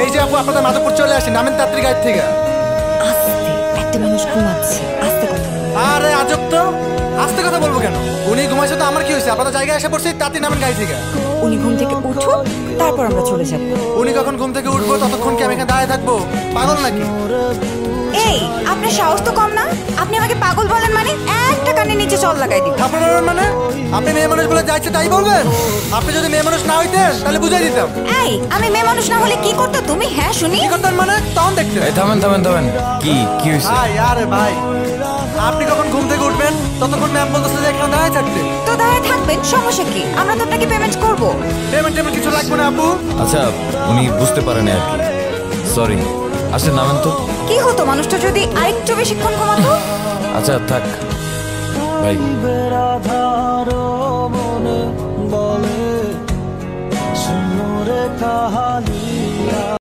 এই যে আপু আপনাদের মাধবপুর চলে আসি, নামেন তাড়াতাড়ি গাড়ি থেকে। আস্তে, একটা মানুষ ঘুমাচ্ছে, আস্তে কথা। আরে আজব তো, আস্তে কথা বলবো কেন? উনি ঘুমাইছে তো আমার কি হয়েছে? আপনাদের জায়গায় এসে পড়ছি, তাড়াতাড়ি নামেন গাড়ি থেকে। উনি ঘুম থেকে উঠো, তারপর আমরা চলে যাব। উনি কখন ঘুম থেকে উঠবো ততক্ষণ কি আমি এখানে দাঁড়িয়ে থাকবো? পাগল নাকি? এই, আপনার সাহস তো কম না? আপনি আমাকে পাগল বলেন মানে একটা কানের নিচে চল লাগাই দিব। আপনার মানে আপনি মেয়ে মানুষ বলে যাইছে তাই বলবেন? আপনি যদি মেয়ে মানুষ না হইতেন তাহলে বুঝাই দিতাম। এই, আমি মেয়ে মানুষ না হলে কি করতে তুমি? হ্যাঁ শুনি। কি করতেন মানে? তখন দেখতে। এই থামেন থামেন থামেন, কি কি হয়েছে? ভাই আরে ভাই, আপনি কখন ঘুম থেকে উঠবেন ততক্ষণ ম্যাম বলতেছে যে এখানে দাঁড়িয়ে থাকতে। তো দাঁড়িয়ে থাকবেন, সমস্যা কি? আমরা তো আপনাকে পেমেন্ট করব। পেমেন্ট কিছু লাগবে না আপু। আচ্ছা, উনি বুঝতে পারেন আর কি, সরি। আসলে নামেন তো। কি হতো মানুষটা যদি আরেকটু বেশিক্ষণ ঘুমাতো? আচ্ছা থাক ভাই। বলে শুনো রে কাহালি